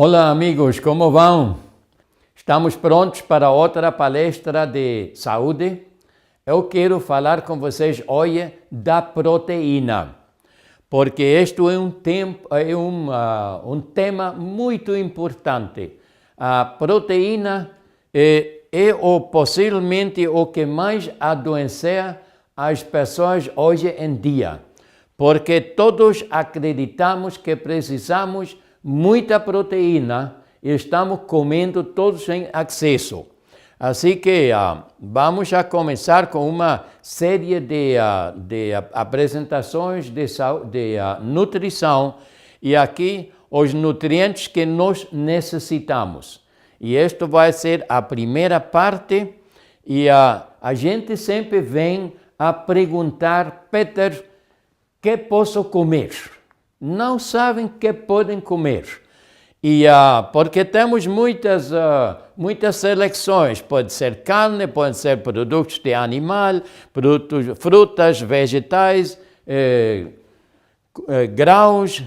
Olá amigos, como vão? Estamos prontos para outra palestra de saúde? Eu quero falar com vocês hoje da proteína, porque este é um tema muito importante. A proteína é possivelmente o que mais adoece as pessoas hoje em dia, porque todos acreditamos que precisamos muita proteína e estamos comendo todos em excesso. Assim que vamos a começar com uma série de apresentações de nutrição e aqui os nutrientes que nós necessitamos. E isto vai ser a primeira parte e a gente sempre vem a perguntar, Peter, que posso comer? Não sabem que podem comer. E porque temos muitas seleções, pode ser carne, pode ser produtos de animal, frutas, vegetais, grãos,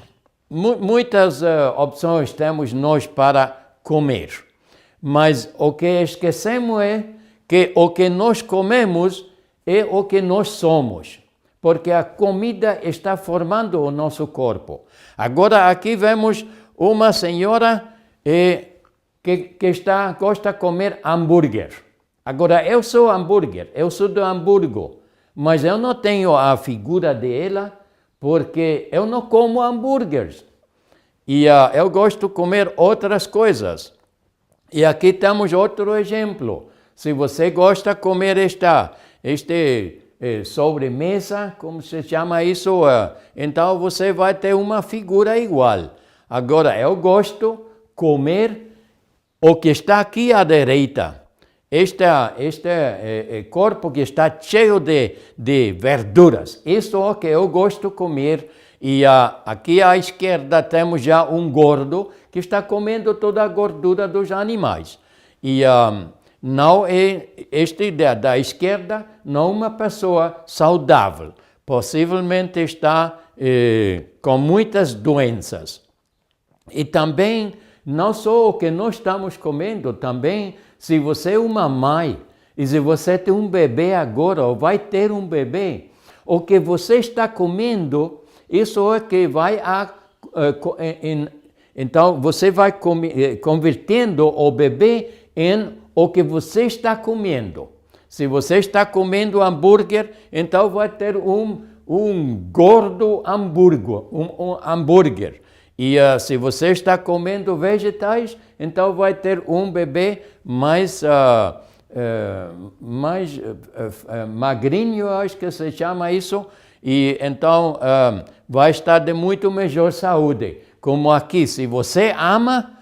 muitas opções temos nós para comer. Mas o que esquecemos é que o que nós comemos é o que nós somos, porque a comida está formando o nosso corpo. Agora aqui vemos uma senhora que gosta de comer hambúrguer. Agora eu sou hambúrguer, eu sou do Hamburgo, mas eu não tenho a figura dela porque eu não como hambúrgueres. E eu gosto de comer outras coisas. E aqui temos outro exemplo. Se você gosta de comer sobremesa, como se chama isso, então você vai ter uma figura igual. Agora, eu gosto de comer o que está aqui à direita. Este corpo que está cheio de verduras. Isso é o que eu gosto de comer. E aqui à esquerda temos já um gordo que está comendo toda a gordura dos animais. E não é da esquerda, não uma pessoa saudável. Possivelmente está com muitas doenças. E também, não só o que nós estamos comendo, também se você é uma mãe e se você tem um bebê agora ou vai ter um bebê, o que você está comendo, isso é que vai então você vai convertendo o bebê em o que você está comendo. Se você está comendo hambúrguer, então vai ter um gordo hambúrguer. E se você está comendo vegetais, então vai ter um bebê mais magrinho, acho que se chama isso, e então vai estar de muito melhor saúde. Como aqui, se você ama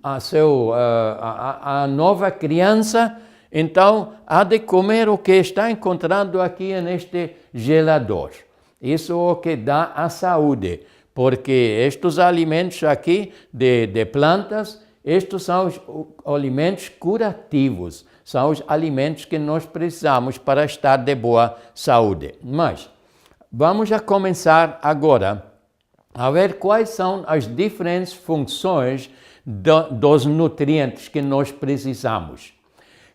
a nova criança, então há de comer o que está encontrando aqui neste gelador. Isso é o que dá a saúde, porque estes alimentos aqui de plantas, estes são os alimentos curativos, são os alimentos que nós precisamos para estar de boa saúde. Mas vamos a começar agora a ver quais são as diferentes funções dos nutrientes que nós precisamos.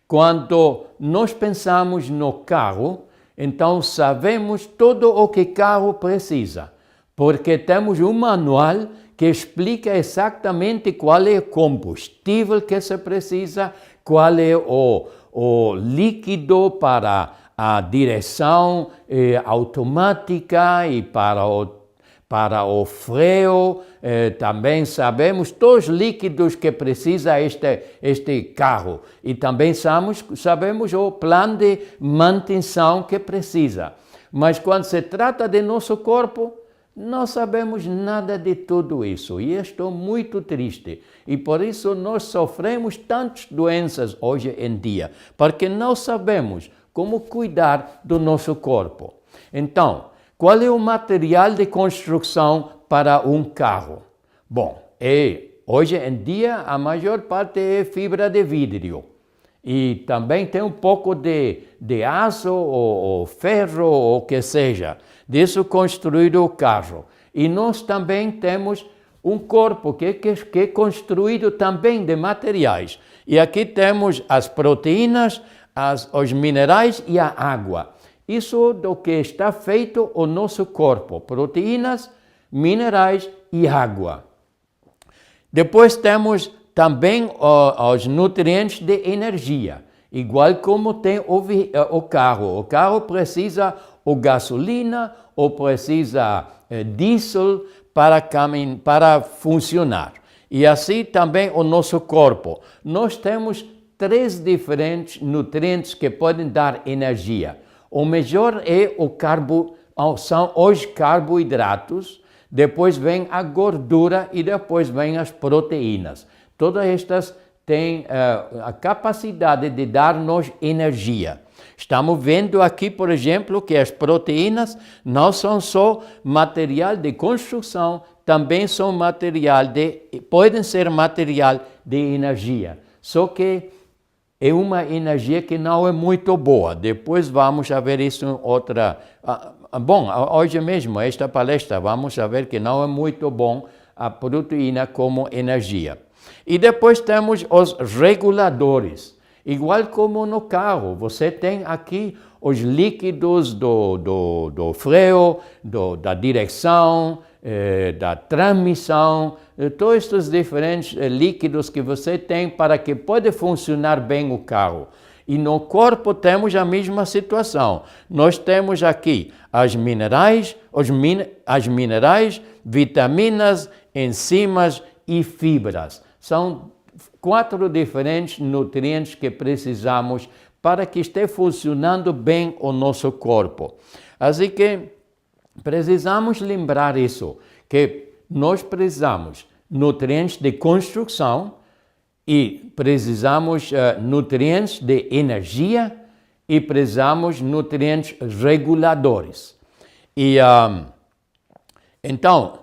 Quando nós pensamos no carro, então sabemos tudo o que o carro precisa, porque temos um manual que explica exatamente qual é o combustível que se precisa, qual é o líquido para a direção automática e para o freio. Também sabemos todos os líquidos que precisa este carro. E também sabemos o plano de manutenção que precisa. Mas quando se trata de nosso corpo, Não sabemos nada de tudo isso e estou muito triste. E por isso nós sofremos tantas doenças hoje em dia, porque não sabemos como cuidar do nosso corpo. Então, qual é o material de construção para um carro? Bom, hoje em dia a maior parte é fibra de vidro. E também tem um pouco de aço ou ferro ou o que seja. Disso construído o carro. E nós também temos um corpo que é construído também de materiais. E aqui temos as proteínas, os minerais e a água. Isso do que está feito o nosso corpo. Proteínas, minerais e água. Depois temos também os nutrientes de energia, igual como tem o carro. O carro precisa ou gasolina ou precisa diesel para funcionar. E assim também o nosso corpo. Nós temos 3 diferentes nutrientes que podem dar energia. O melhor são os carboidratos, depois vem a gordura e depois vem as proteínas. Todas estas têm a capacidade de dar-nos energia. Estamos vendo aqui, por exemplo, que as proteínas não são só material de construção, também são podem ser material de energia. Só que é uma energia que não é muito boa. Depois vamos ver isso em outra... Bom, hoje mesmo, esta palestra, vamos ver que não é muito bom a proteína como energia. E depois temos os reguladores. Igual como no carro, você tem aqui os líquidos do freio, da direção, da transmissão, todos estes diferentes líquidos que você tem para que pode funcionar bem o carro. E no corpo temos a mesma situação. Nós temos aqui as minerais, vitaminas, enzimas e fibras. São 4 diferentes nutrientes que precisamos para que esteja funcionando bem o nosso corpo. Assim que precisamos lembrar isso, que nós precisamos nutrientes de construção e precisamos nutrientes de energia e precisamos nutrientes reguladores. E então,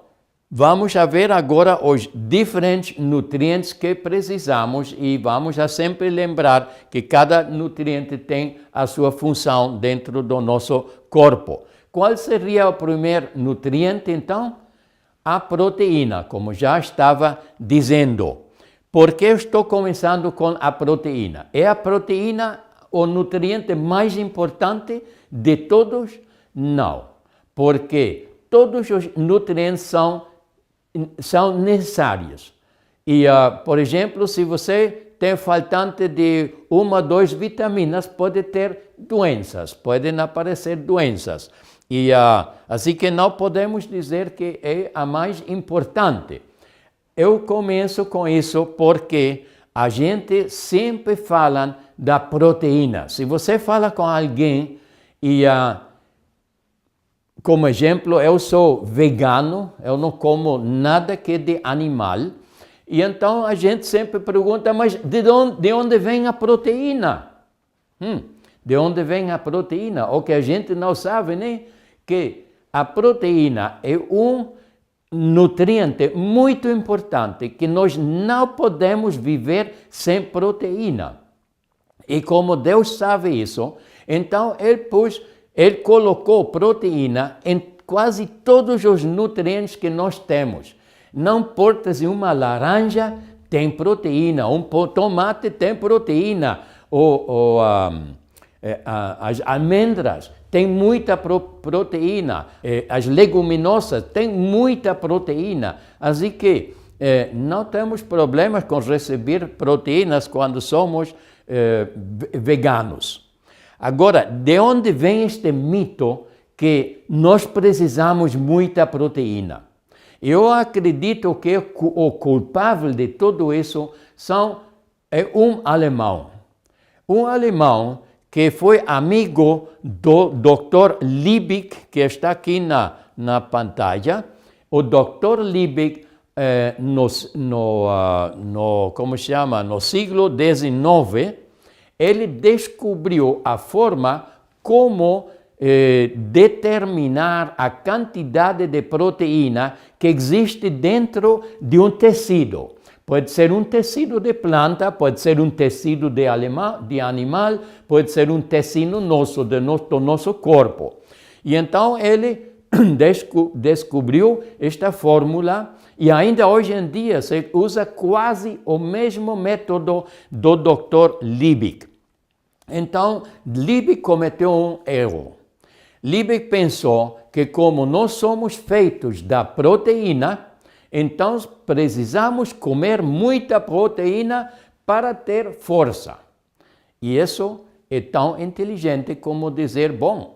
vamos ver agora os diferentes nutrientes que precisamos e vamos sempre lembrar que cada nutriente tem a sua função dentro do nosso corpo. Qual seria o primeiro nutriente, então? A proteína, como já estava dizendo. Por que estou começando com a proteína? É a proteína o nutriente mais importante de todos? Não, porque todos os nutrientes são necessários. E, por exemplo, se você tem faltante de 1 ou 2 vitaminas, pode ter doenças, podem aparecer doenças. E assim que não podemos dizer que é a mais importante. Eu começo com isso porque a gente sempre fala da proteína. Se você fala com alguém e, como exemplo, eu sou vegano, eu não como nada que é de animal, e então a gente sempre pergunta, mas de onde vem a proteína? De onde vem a proteína? O que a gente não sabe, né? Que a proteína é um nutriente muito importante, que nós não podemos viver sem proteína. E como Deus sabe isso, então Ele colocou proteína em quase todos os nutrientes que nós temos. Não importa se uma laranja tem proteína, um tomate tem proteína, as amêndoas têm muita proteína, as leguminosas têm muita proteína. Assim que não temos problemas com receber proteínas quando somos veganos. Agora, de onde vem este mito que nós precisamos muita proteína? Eu acredito que o culpável de tudo isso é um alemão. Um alemão que foi amigo do Dr. Liebig, que está aqui na pantalla, o Dr. Liebig, no século XIX, ele descobriu a forma como determinar a quantidade de proteína que existe dentro de um tecido. Pode ser um tecido de planta, pode ser um tecido de animal, pode ser um tecido nosso, do nosso corpo. E então ele descobriu esta fórmula e ainda hoje em dia se usa quase o mesmo método do Dr. Liebig. Então, Liebig cometeu um erro. Liebig pensou que como nós somos feitos da proteína, então precisamos comer muita proteína para ter força. E isso é tão inteligente como dizer, bom,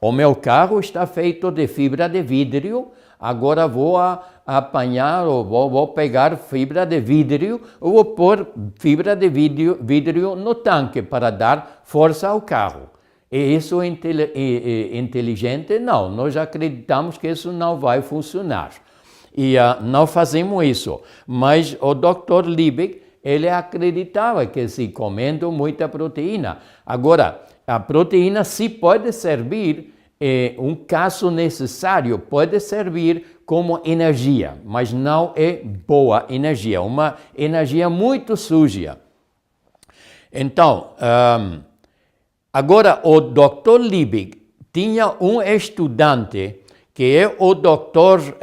o meu carro está feito de fibra de vidro, agora vou apanhar ou vou pegar fibra de vidro ou vou pôr fibra de vidro no tanque para dar força ao carro. E isso é inteligente? Não, nós acreditamos que isso não vai funcionar. E não fazemos isso. Mas o Dr. Liebig, ele acreditava que se comendo muita proteína. Agora, a proteína sim pode servir, um caso necessário, pode servir como energia, mas não é boa energia, uma energia muito suja. Então, agora o Dr. Liebig tinha um estudante que é o Dr.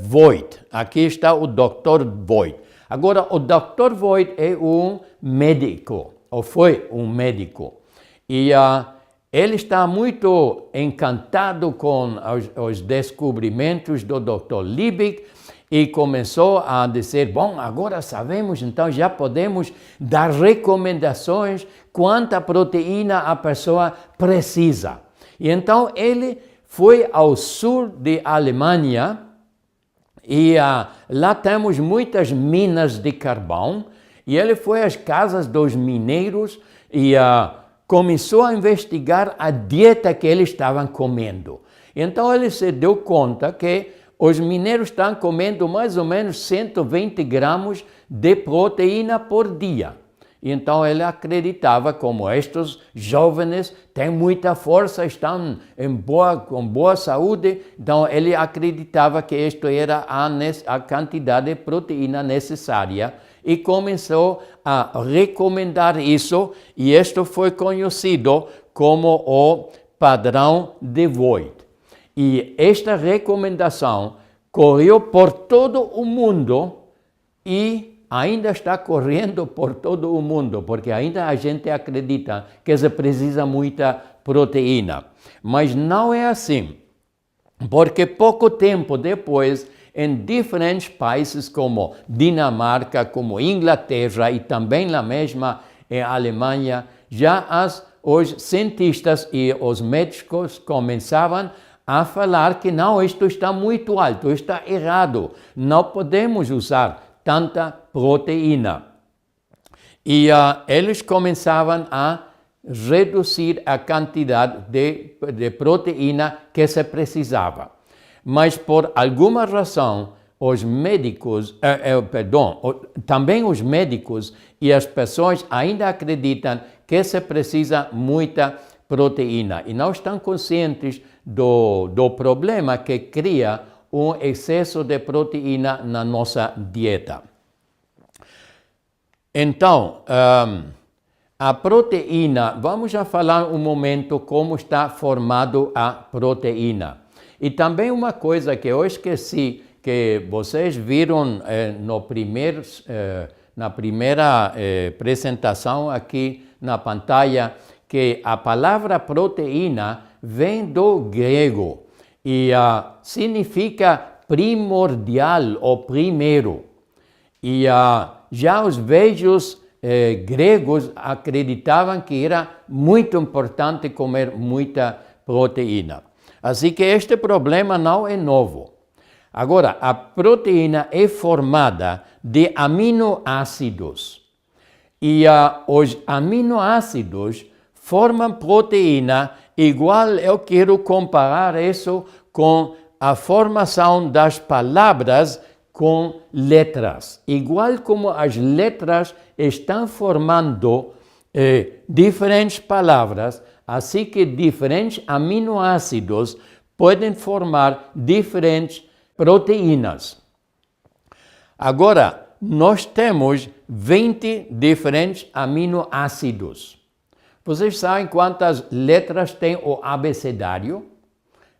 Voigt. Aqui está o Dr. Voigt. Agora, o Dr. Voigt é um médico, ou foi um médico. E ele está muito encantado com os descobrimentos do Dr. Liebig e começou a dizer, bom, agora sabemos, então já podemos dar recomendações quanta proteína a pessoa precisa. E então ele foi ao sul de Alemanha e lá temos muitas minas de carvão e ele foi às casas dos mineiros e começou a investigar a dieta que eles estavam comendo. Então ele se deu conta que os mineiros estão comendo mais ou menos 120 gramas de proteína por dia. Então ele acreditava, como estes jovens têm muita força, estão com boa saúde, então ele acreditava que isto era a quantidade de proteína necessária e começou a recomendar isso, e isto foi conhecido como o padrão de Voigt. E esta recomendação correu por todo o mundo e ainda está correndo por todo o mundo, porque ainda a gente acredita que se precisa muita proteína. Mas não é assim, porque pouco tempo depois, em diferentes países como Dinamarca, como Inglaterra e também na mesma Alemanha, já os cientistas e os médicos começavam a falar que não, isto está muito alto, está errado, não podemos usar tanta proteína. E eles começavam a reduzir a quantidade de proteína que se precisava. Mas por alguma razão, os médicos, também os médicos e as pessoas ainda acreditam que se precisa muita proteína e não estão conscientes do problema que cria um excesso de proteína na nossa dieta. Então, a proteína, vamos já falar um momento como está formado a proteína. E também uma coisa que eu esqueci, que vocês viram na primeira apresentação aqui na pantalla, que a palavra proteína vem do grego e significa primordial ou primeiro. E já os velhos gregos acreditavam que era muito importante comer muita proteína. Assim que este problema não é novo. Agora, a proteína é formada de aminoácidos. E os aminoácidos formam proteína igual, eu quero comparar isso com a formação das palavras com letras. Igual como as letras estão formando diferentes palavras, assim que diferentes aminoácidos podem formar diferentes proteínas. Agora, nós temos 20 diferentes aminoácidos. Vocês sabem quantas letras tem o abecedário?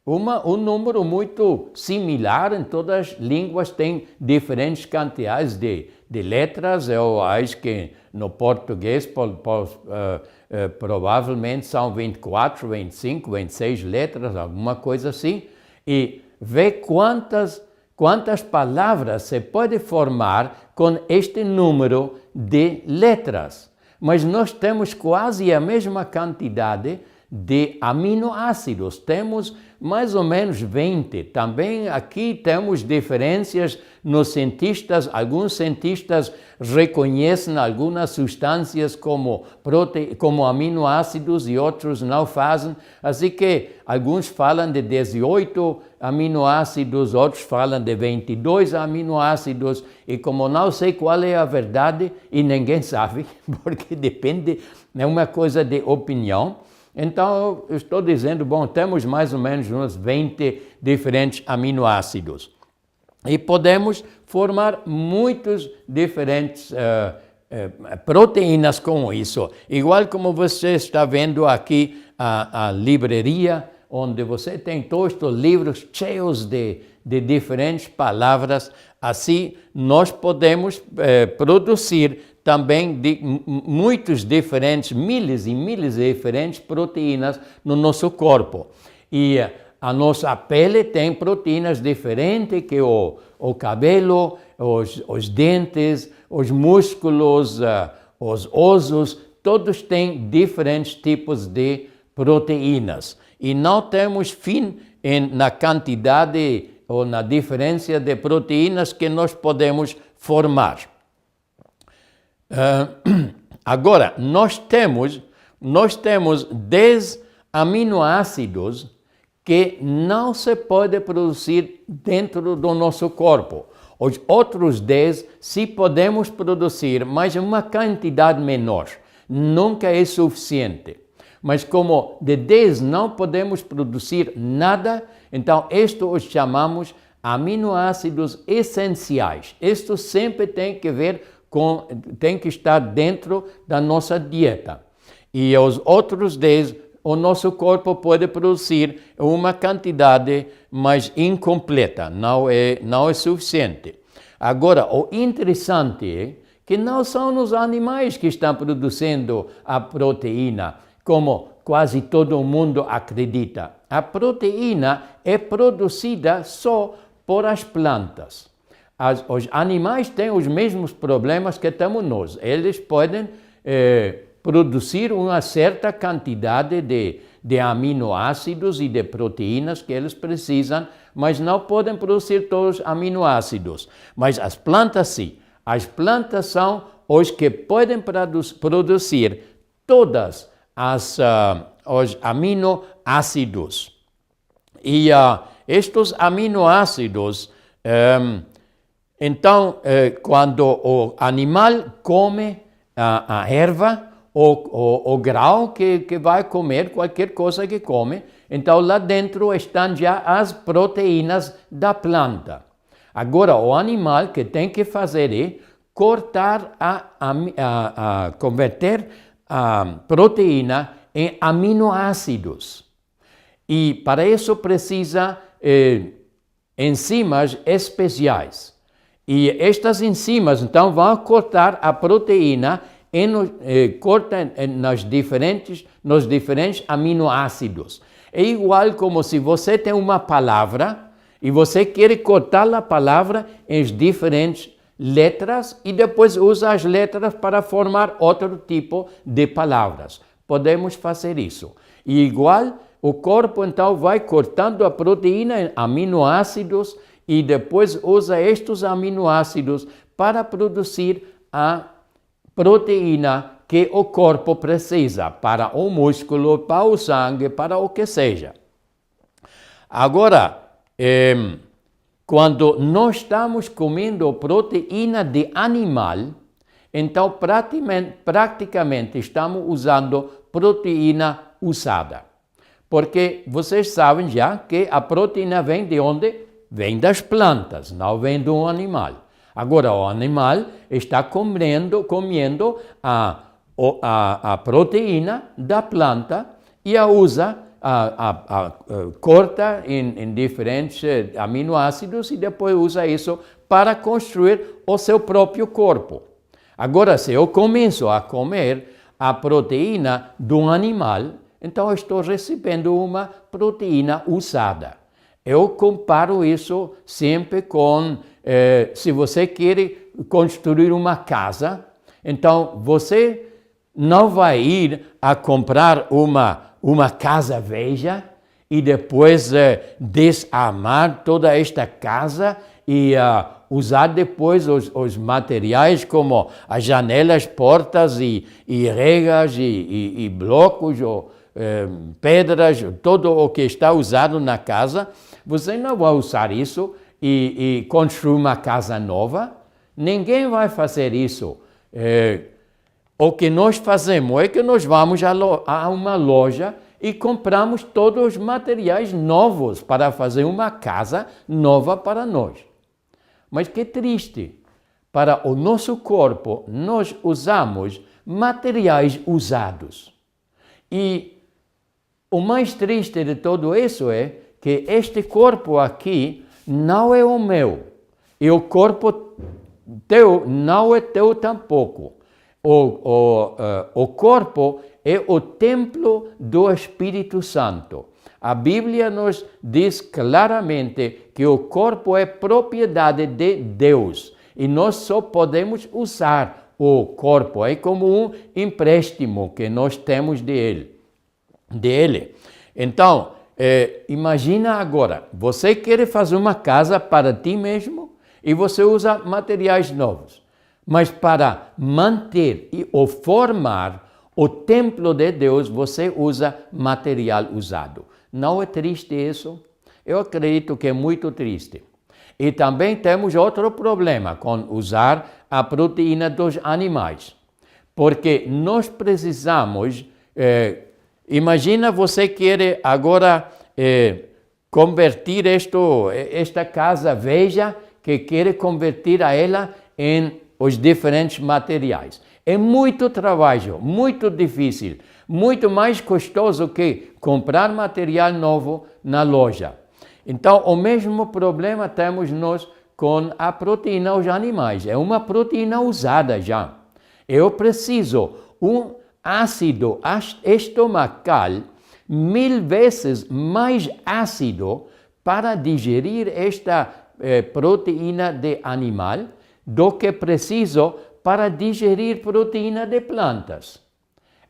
Um número muito similar em todas as línguas, tem diferentes quantidades de letras. Eu acho que no português provavelmente são 24, 25, 26 letras, alguma coisa assim. E vê quantas palavras se pode formar com este número de letras. Mas nós temos quase a mesma quantidade de aminoácidos. Temos mais ou menos 20. Também aqui temos diferenças nos cientistas. Alguns cientistas reconhecem algumas substâncias como aminoácidos e outros não fazem. Assim que alguns falam de 18 aminoácidos, outros falam de 22 aminoácidos. E como não sei qual é a verdade, e ninguém sabe, porque depende, é uma coisa de opinião. Então, eu estou dizendo, bom, temos mais ou menos uns 20 diferentes aminoácidos. E podemos formar muitos diferentes proteínas com isso. Igual como você está vendo aqui a livraria, onde você tem todos os livros cheios de diferentes palavras. Assim, nós podemos produzir também muitos diferentes, milhares e milhares de diferentes proteínas no nosso corpo. E a nossa pele tem proteínas diferentes que o cabelo, os dentes, os músculos, os ossos, todos têm diferentes tipos de proteínas. E não temos fim na quantidade ou na diferença de proteínas que nós podemos formar. Agora, nós temos 10 aminoácidos que não se pode produzir dentro do nosso corpo. Os outros 10 sim podemos produzir, mas em uma quantidade menor. Nunca é suficiente. Mas como de 10 não podemos produzir nada, então isto os chamamos aminoácidos essenciais. Isto sempre tem que estar dentro da nossa dieta. E os outros 10, o nosso corpo pode produzir uma quantidade mais incompleta, não é suficiente. Agora, o interessante é que não são os animais que estão produzindo a proteína, como quase todo mundo acredita. A proteína é produzida só por as plantas. Os animais têm os mesmos problemas que temos nós. Eles podem produzir uma certa quantidade de aminoácidos e de proteínas que eles precisam, mas não podem produzir todos os aminoácidos. Mas as plantas sim. As plantas são os que podem produzir todas os aminoácidos. E estes aminoácidos, então, quando o animal come a erva, o grão que vai comer, qualquer coisa que come, então lá dentro estão já as proteínas da planta. Agora, o animal que tem que fazer é cortar converter a proteína em aminoácidos. E para isso precisa enzimas especiais. E estas enzimas, então, vão cortar a proteína nos diferentes aminoácidos. É igual como se você tem uma palavra e você quer cortar a palavra em diferentes letras e depois usa as letras para formar outro tipo de palavras. Podemos fazer isso. E igual, o corpo então vai cortando a proteína em aminoácidos e depois usa estes aminoácidos para produzir a proteína que o corpo precisa para o músculo, para o sangue, para o que seja. Agora, quando nós estamos comendo proteína de animal, então praticamente estamos usando proteína usada. Porque vocês sabem já que a proteína vem de onde? Vem das plantas, não vem de um animal. Agora, o animal está comendo a proteína da planta e a usa, corta em diferentes aminoácidos e depois usa isso para construir o seu próprio corpo. Agora, se eu começo a comer a proteína de um animal, então eu estou recebendo uma proteína usada. Eu comparo isso sempre com, se você quer construir uma casa, então você não vai ir a comprar uma casa velha e depois desarmar toda esta casa e usar depois os materiais como as janelas, portas e regas e blocos ou pedras, todo o que está usado na casa. Você não vai usar isso e construir uma casa nova. Ninguém vai fazer isso. O que nós fazemos é que nós vamos a uma loja e compramos todos os materiais novos para fazer uma casa nova para nós. Mas que triste, para o nosso corpo nós usamos materiais usados. E o mais triste de tudo isso é que este corpo aqui não é o meu. E o corpo teu não é teu tampouco. O corpo é o templo do Espírito Santo. A Bíblia nos diz claramente que o corpo é propriedade de Deus e nós só podemos usar o corpo. É como um empréstimo que nós temos dele. Então, imagina agora, você quer fazer uma casa para ti mesmo e você usa materiais novos. Mas para manter ou formar o templo de Deus, você usa material usado. Não é triste isso? Eu acredito que é muito triste. E também temos outro problema com usar a proteína dos animais. Porque nós precisamos, imagina você quer agora convertir esta casa velha, que quer converter a ela em os diferentes materiais. É muito trabalho, muito difícil, muito mais custoso que comprar material novo na loja. Então, o mesmo problema temos nós com a proteína dos animais. É uma proteína usada já. Eu preciso um ácido estomacal 1000 vezes mais ácido para digerir esta proteína de animal do que preciso para digerir proteína de plantas.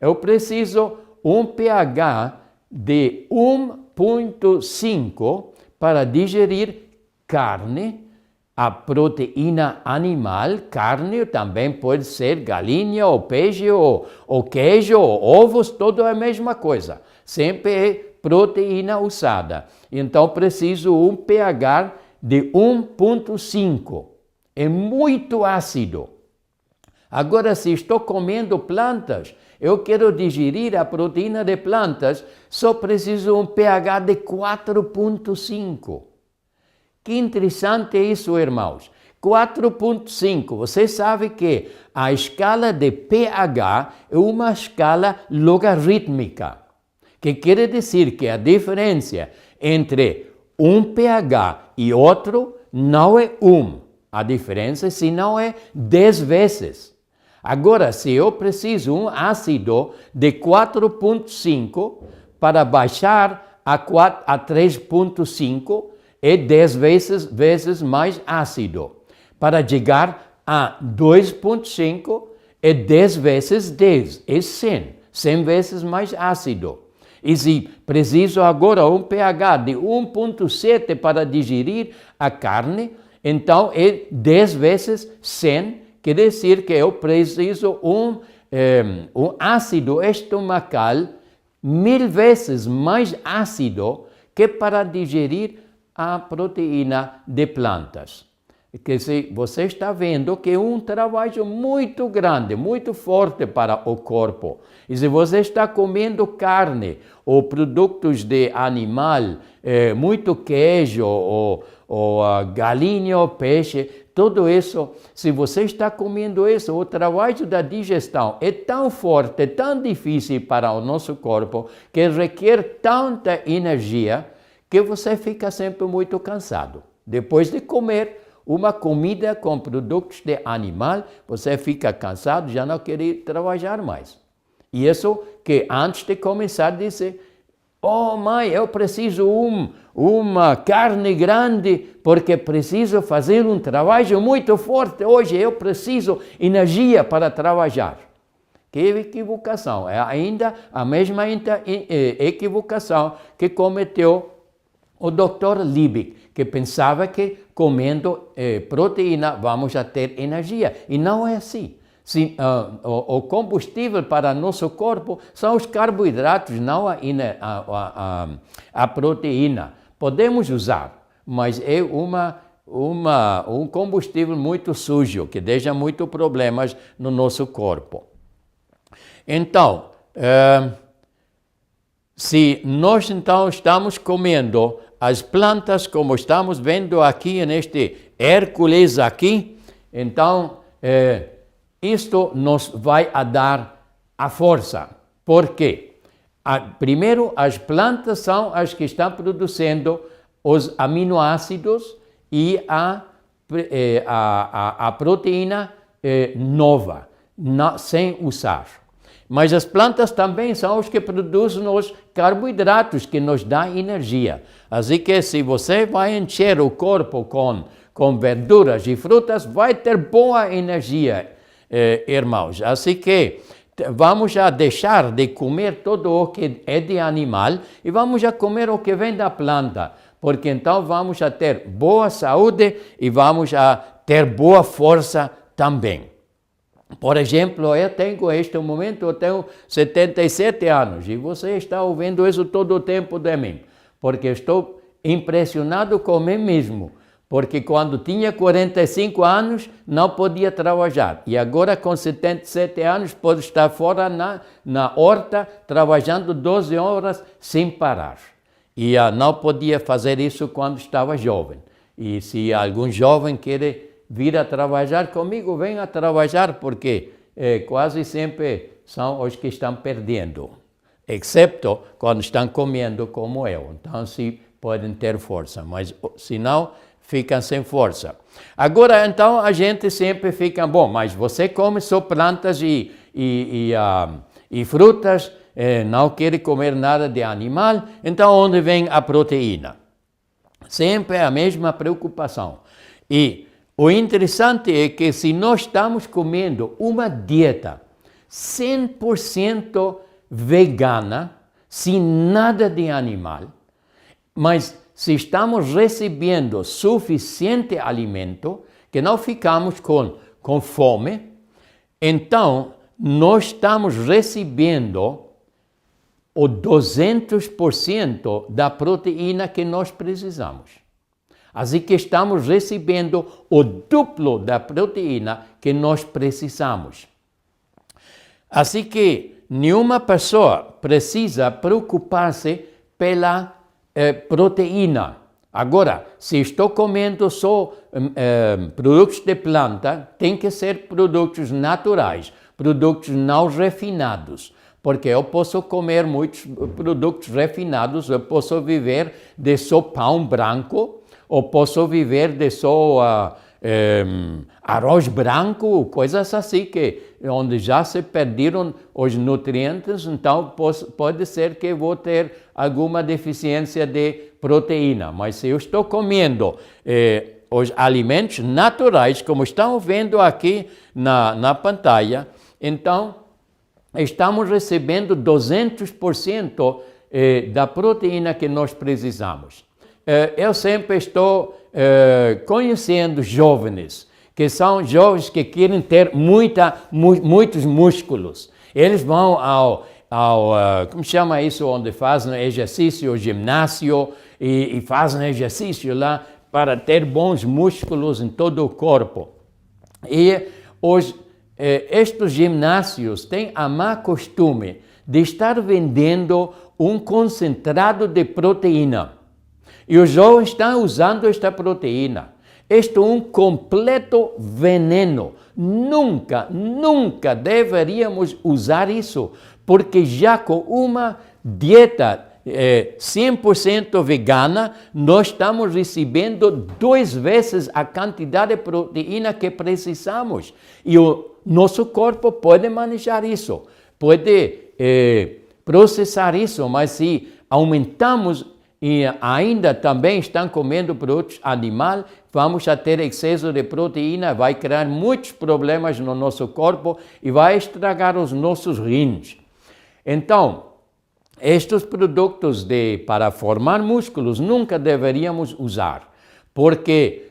Eu preciso um pH de 1,5 para digerir carne, a proteína animal, carne também pode ser galinha, ou peixe, ou queijo, ou ovos, tudo é a mesma coisa. Sempre é proteína usada. Então preciso um pH de 1,5. É muito ácido. Agora, se estou comendo plantas, eu quero digerir a proteína de plantas, só preciso um pH de 4,5. Que interessante isso, irmãos. 4,5. Você sabe que a escala de pH é uma escala logarítmica, que quer dizer que a diferença entre um pH e outro não é 1. A diferença, senão, é 10 vezes. Agora, se eu preciso um ácido de 4,5 para baixar a 3,5, é 10 vezes mais ácido. Para chegar a 2,5, é 10 vezes 10, é 100 vezes mais ácido. E se preciso agora um pH de 1,7 para digerir a carne, então é 10 vezes 100, quer dizer que eu preciso um ácido estomacal 1000 vezes mais ácido que para digerir a proteína de plantas. Que se você está vendo que é um trabalho muito grande, muito forte para o corpo. E se você está comendo carne ou produtos de animal, muito queijo ou galinha ou peixe, tudo isso, se você está comendo isso, o trabalho da digestão é tão forte, tão difícil para o nosso corpo, que requer tanta energia, que você fica sempre muito cansado. Depois de comer uma comida com produtos de animal, você fica cansado, já não quer trabalhar mais. E isso que antes de começar disse, oh mãe, eu preciso uma carne grande, porque preciso fazer um trabalho muito forte hoje, eu preciso energia para trabalhar. Que equivocação, é ainda a mesma equivocação que cometeu o Dr. Liebig, que pensava que comendo proteína vamos a ter energia. E não é assim. O combustível para nosso corpo são os carboidratos, não a proteína. Podemos usar, mas é um combustível muito sujo, que deixa muitos problemas no nosso corpo. Então, se nós então estamos comendo as plantas, como estamos vendo aqui neste Hércules aqui, então isto nos vai dar a força. Por quê? Primeiro, as plantas são as que estão produzindo os aminoácidos e a proteína nova, sem usar. Mas as plantas também são os que produzem os carboidratos que nos dão energia. Assim que se você vai encher o corpo com verduras e frutas, vai ter boa energia, irmãos. Assim que vamos a deixar de comer tudo o que é de animal e vamos a comer o que vem da planta, porque então vamos a ter boa saúde e vamos a ter boa força também. Por exemplo, eu tenho 77 anos e você está ouvindo isso todo o tempo de mim, porque estou impressionado com mim mesmo, porque quando tinha 45 anos não podia trabalhar e agora com 77 anos posso estar fora na horta trabalhando 12 horas sem parar. E não podia fazer isso quando estava jovem. E se algum jovem quer vir a trabalhar comigo, venha a trabalhar, porque quase sempre são os que estão perdendo, exceto quando estão comendo como eu. Então, se podem ter força, mas se não, ficam sem força. Agora, então, a gente sempre fica, bom, mas você come só plantas e frutas, não quer comer nada de animal, então onde vem a proteína? Sempre a mesma preocupação. E o interessante é que se nós estamos comendo uma dieta 100% vegana, sem nada de animal, mas se estamos recebendo suficiente alimento, que não ficamos com fome, então nós estamos recebendo o 200% da proteína que nós precisamos. Assim que estamos recebendo o duplo da proteína que nós precisamos. Assim que nenhuma pessoa precisa preocupar-se pela proteína. Agora, se estou comendo só produtos de planta, tem que ser produtos naturais, produtos não refinados. Porque eu posso comer muitos produtos refinados, eu posso viver de só pão branco, ou posso viver de só arroz branco, coisas assim, onde já se perderam os nutrientes, então pode ser que vou ter alguma deficiência de proteína. Mas se eu estou comendo os alimentos naturais, como estão vendo aqui na pantalla, então estamos recebendo 200% da proteína que nós precisamos. Eu sempre estou conhecendo jovens, que são jovens que querem ter muitos músculos. Eles vão como chama isso, onde fazem exercício, ginásio, e fazem exercício lá para ter bons músculos em todo o corpo. E estes ginásios têm a má costume de estar vendendo um concentrado de proteína. E os jovens estão usando esta proteína. Este é um completo veneno. Nunca deveríamos usar isso, porque já com uma dieta 100% vegana, nós estamos recebendo 2 vezes a quantidade de proteína que precisamos. E o nosso corpo pode manejar isso, pode processar isso, mas se aumentamos e ainda também estão comendo produtos animais, vamos a ter excesso de proteína, vai criar muitos problemas no nosso corpo e vai estragar os nossos rins. Então, estes produtos para formar músculos nunca deveríamos usar, porque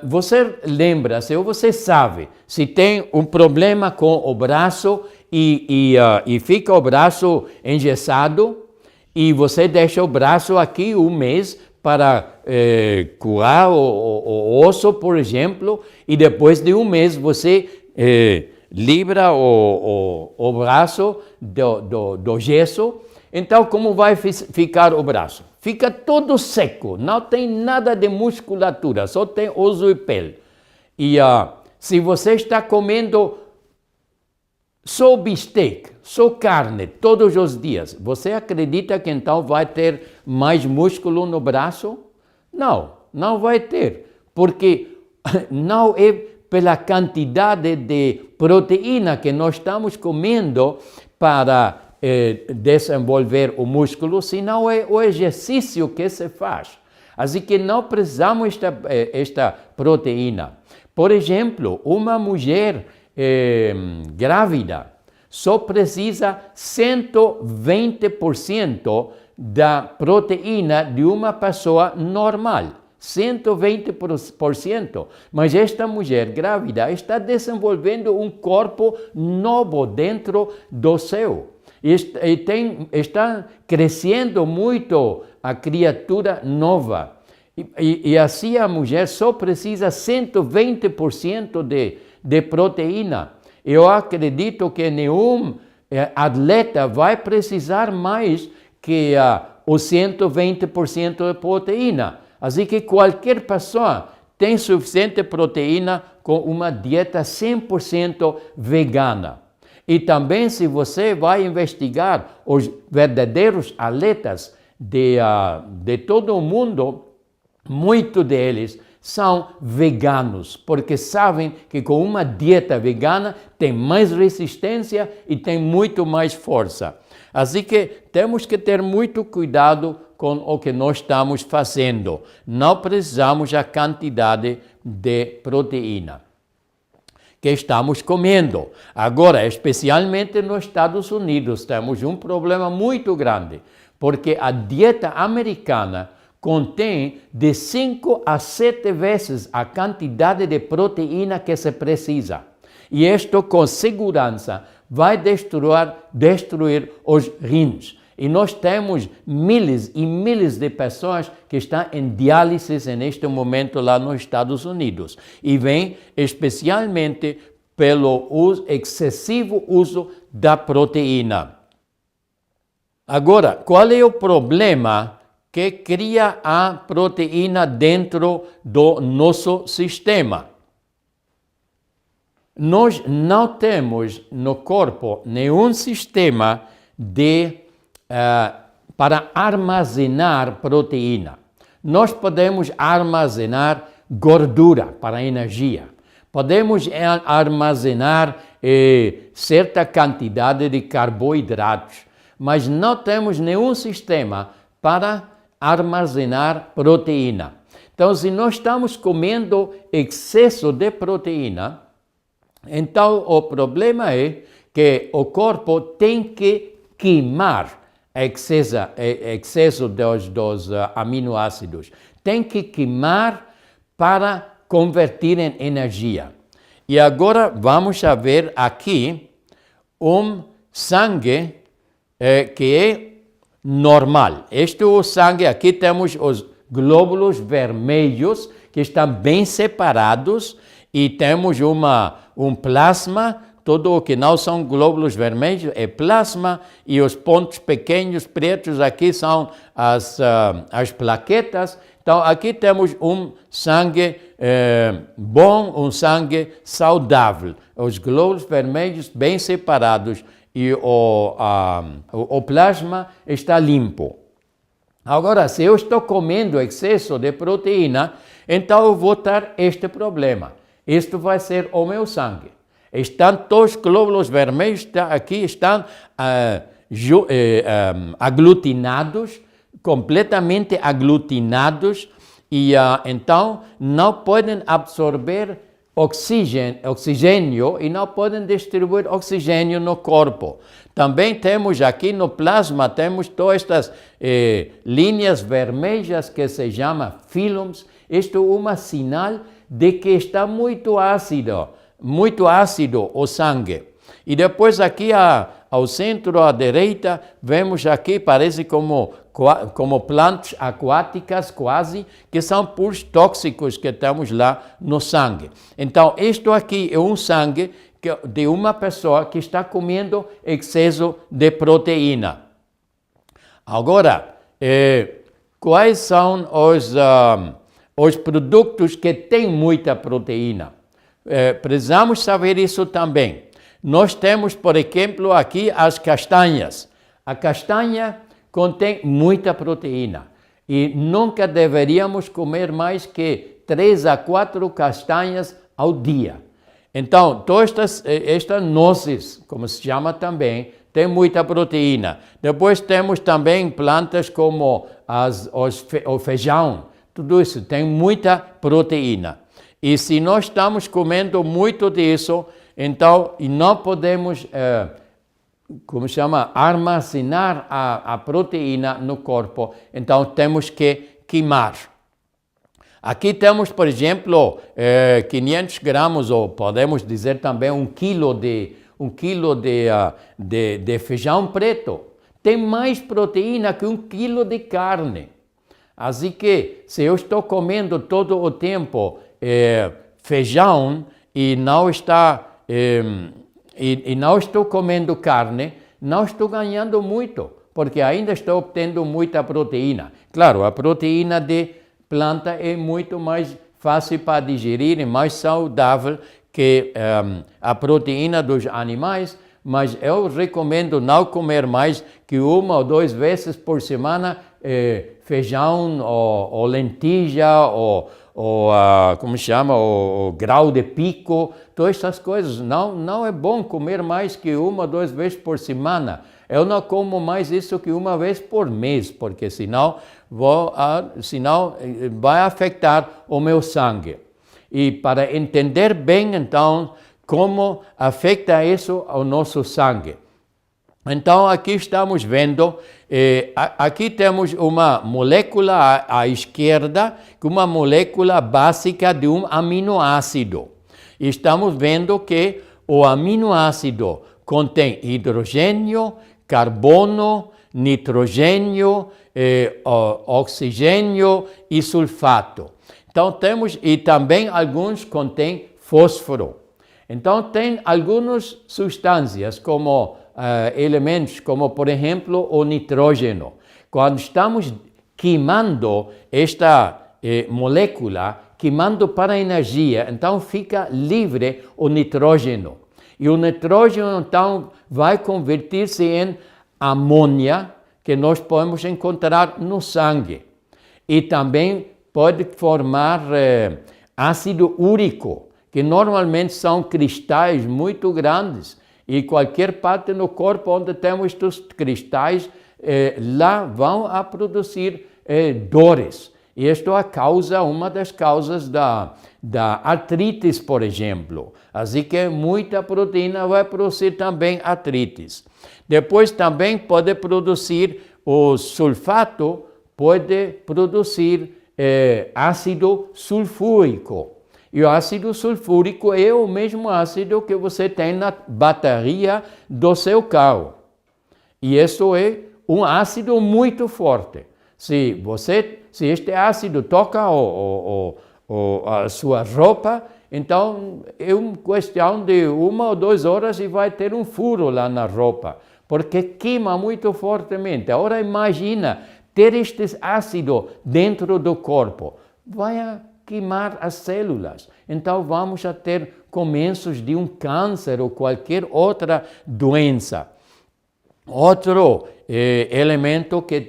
você lembra-se ou você sabe, se tem um problema com o braço e fica o braço engessado, e você deixa o braço aqui um mês para curar o osso, por exemplo, e depois de um mês você libera o braço do gesso. Então, como vai ficar o braço? Fica todo seco, não tem nada de musculatura, só tem osso e pele. E se você está comendo só bistec, só carne, todos os dias, você acredita que então vai ter mais músculo no braço? Não vai ter, porque não é pela quantidade de proteína que nós estamos comendo para desenvolver o músculo, senão é o exercício que se faz. Assim que não precisamos esta proteína. Por exemplo, uma mulher grávida só precisa 120% da proteína de uma pessoa normal. 120%. Mas esta mulher grávida está desenvolvendo um corpo novo dentro do seu. Está crescendo muito a criatura nova. E assim a mulher só precisa 120% de proteína. Eu acredito que nenhum atleta vai precisar mais que os 120% de proteína. Assim que qualquer pessoa tem suficiente proteína com uma dieta 100% vegana. E também, se você vai investigar os verdadeiros atletas de todo o mundo, muitos deles são veganos, porque sabem que com uma dieta vegana tem mais resistência e tem muito mais força. Assim que temos que ter muito cuidado com o que nós estamos fazendo. Não precisamos a quantidade de proteína que estamos comendo. Agora, especialmente nos Estados Unidos, temos um problema muito grande, porque a dieta americana contém de 5 a 7 vezes a quantidade de proteína que se precisa. E isto, com segurança, vai destruir os rins. E nós temos milhares e milhares de pessoas que estão em diálise neste momento lá nos Estados Unidos. E vem especialmente pelo excessivo uso da proteína. Agora, qual é o problema que cria a proteína dentro do nosso sistema? Nós não temos no corpo nenhum sistema para armazenar proteína. Nós podemos armazenar gordura para energia. Podemos armazenar certa quantidade de carboidratos, mas não temos nenhum sistema para armazenar proteína. Então, se nós estamos comendo excesso de proteína, então o problema é que o corpo tem que queimar excesso dos aminoácidos. Tem que queimar para converter em energia. E agora vamos ver aqui um sangue que é normal. Este é o sangue, aqui temos os glóbulos vermelhos que estão bem separados e temos um plasma, tudo o que não são glóbulos vermelhos é plasma e os pontos pequenos pretos aqui são as plaquetas. Então aqui temos um sangue bom, um sangue saudável, os glóbulos vermelhos bem separados e o plasma está limpo. Agora, se eu estou comendo excesso de proteína, então eu vou ter este problema. Isto vai ser o meu sangue. Todos os glóbulos vermelhos aqui estão aglutinados, completamente aglutinados, e então não podem absorver oxigênio e não podem distribuir oxigênio no corpo. Também temos aqui no plasma, temos todas estas linhas vermelhas que se chamam filums. Isto é uma sinal de que está muito ácido o sangue. E depois aqui ao centro, à direita, vemos aqui, parece como plantas aquáticas quase, que são puros tóxicos que temos lá no sangue. Então, isto aqui é um sangue de uma pessoa que está comendo excesso de proteína. Agora, quais são os produtos que têm muita proteína? Precisamos saber isso também. Nós temos, por exemplo, aqui as castanhas. A castanha contém muita proteína e nunca deveríamos comer mais que 3 a 4 castanhas ao dia. Então, todas estas nozes, como se chama também, tem muita proteína. Depois temos também plantas como o feijão. Tudo isso tem muita proteína. E se nós estamos comendo muito disso, então não podemos, armazenar a proteína no corpo. Então temos que queimar. Aqui temos, por exemplo, 500 gramas, ou podemos dizer também 1 quilo de feijão preto. Tem mais proteína que 1 quilo de carne. Assim que, se eu estou comendo todo o tempo feijão e não estou comendo carne, não estou ganhando muito, porque ainda estou obtendo muita proteína. Claro, a proteína de planta é muito mais fácil para digerir e mais saudável que a proteína dos animais, mas eu recomendo não comer mais que 1 ou 2 vezes por semana feijão ou lentilha ou o grau de pico, todas essas coisas. Não é bom comer mais que 1 ou 2 vezes por semana. Eu não como mais isso que 1 vez por mês, porque senão vai afetar o meu sangue. E para entender bem, então, como afeta isso ao nosso sangue. Então, aqui estamos vendo, aqui temos uma molécula à esquerda, uma molécula básica de um aminoácido. E estamos vendo que o aminoácido contém hidrogênio, carbono, nitrogênio, oxigênio e sulfato. Então temos, e também alguns contêm fósforo. Então tem algumas substâncias como elementos, como por exemplo o nitrógeno. Quando estamos queimando esta molécula, queimando para energia, então fica livre o nitrógeno. E o nitrógeno então vai converter-se em amônia, que nós podemos encontrar no sangue. E também pode formar ácido úrico, que normalmente são cristais muito grandes. E qualquer parte no corpo onde temos estes cristais, lá vão a produzir dores. E isto é uma das causas da artrite, por exemplo. Assim que muita proteína vai produzir também artrite. Depois também pode produzir o sulfato, pode produzir ácido sulfúrico. E o ácido sulfúrico é o mesmo ácido que você tem na bateria do seu carro. E isso é um ácido muito forte. Se este ácido toca a sua roupa, então é uma questão de 1 ou 2 horas e vai ter um furo lá na roupa, porque queima muito fortemente. Agora imagina ter este ácido dentro do corpo, vai queimar as células. Então vamos a ter começos de um câncer ou qualquer outra doença. Outro elemento que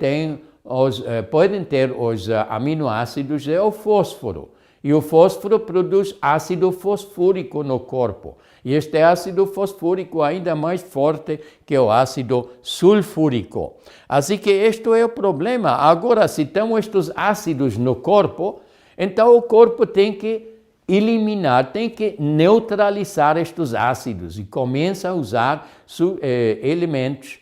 podem ter os aminoácidos é o fósforo. E o fósforo produz ácido fosfúrico no corpo. E este ácido fosfúrico é ainda mais forte que o ácido sulfúrico. Assim que este é o problema. Agora, se temos estes ácidos no corpo, então o corpo tem que eliminar, tem que neutralizar estes ácidos e começa a usar elementos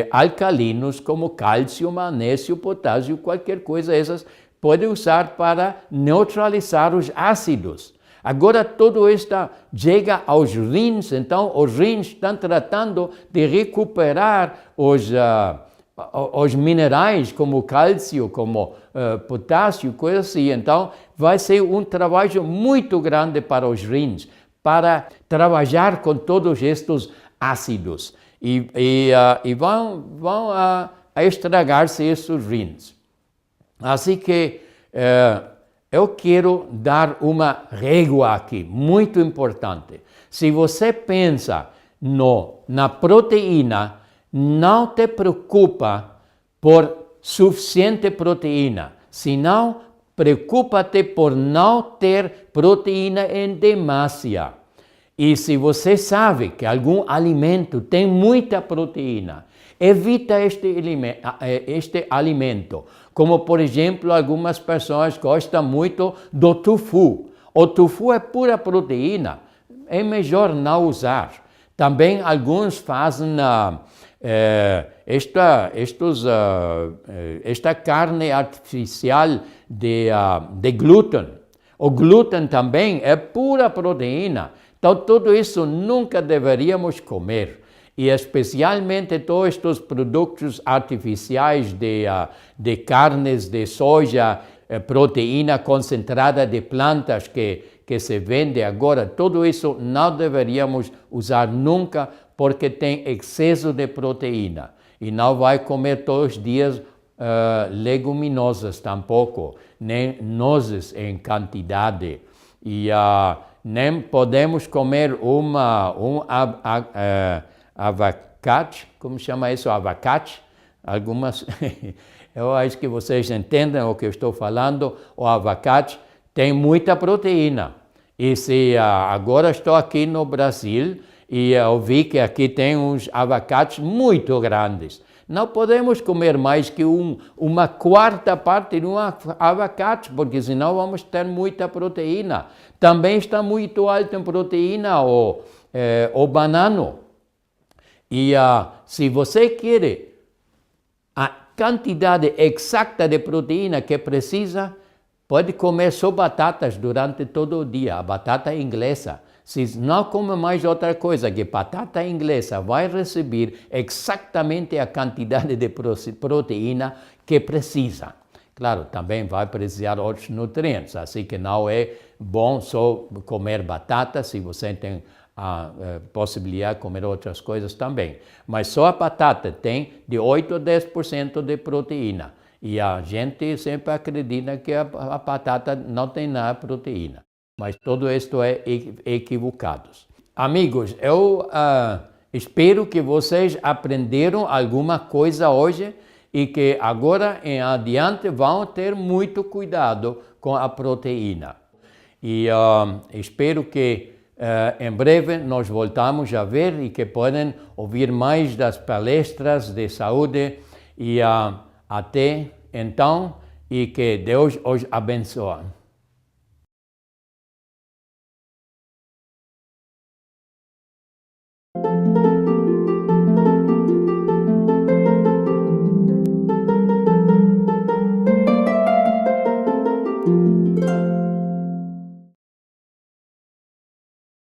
alcalinos como cálcio, magnésio, potássio, qualquer coisa essas pode usar para neutralizar os ácidos. Agora tudo isso chega aos rins, então os rins estão tratando de recuperar os minerais como cálcio, como potássio, coisas assim. Então vai ser um trabalho muito grande para os rins, para trabalhar com todos estes ácidos. E vão estragar-se esses rins. Assim que eu quero dar uma régua aqui, muito importante. Se você pensa na proteína, não te preocupa por suficiente proteína, senão preocupa-te por não ter proteína em demasia. E se você sabe que algum alimento tem muita proteína, evita este alimento. Como, por exemplo, algumas pessoas gostam muito do tofu. O tofu é pura proteína, é melhor não usar. Também alguns fazem esta carne artificial de glúten. O glúten também é pura proteína. Então, tudo isso nunca deveríamos comer. E especialmente todos estes produtos artificiais de carnes de soja, proteína concentrada de plantas que se vende agora, tudo isso não deveríamos usar nunca porque tem excesso de proteína. E não vai comer todos os dias leguminosas tampouco, nem nozes em quantidade. E nem podemos comer abacate, como chama isso? Abacate? Algumas, eu acho que vocês entendem o que eu estou falando. O abacate tem muita proteína. E se agora estou aqui no Brasil e eu vi que aqui tem uns abacates muito grandes. Não podemos comer mais que uma quarta parte de um abacate, porque senão vamos ter muita proteína. Também está muito alto em proteína o banano. E se você quer a quantidade exata de proteína que precisa, pode comer só batatas durante todo o dia, a batata inglesa. Se não come mais outra coisa que batata inglesa, vai receber exatamente a quantidade de proteína que precisa. Claro, também vai precisar outros nutrientes, assim que não é bom só comer batata, se você tem a possibilidade de comer outras coisas também. Mas só a batata tem de 8 a 10% de proteína. E a gente sempre acredita que a batata não tem nada de proteína. Mas tudo isso é equivocado. Amigos, eu espero que vocês aprenderam alguma coisa hoje e que agora em adiante vão ter muito cuidado com a proteína. E espero que em breve nós voltamos a ver e que podem ouvir mais das palestras de saúde e até então e que Deus os abençoe.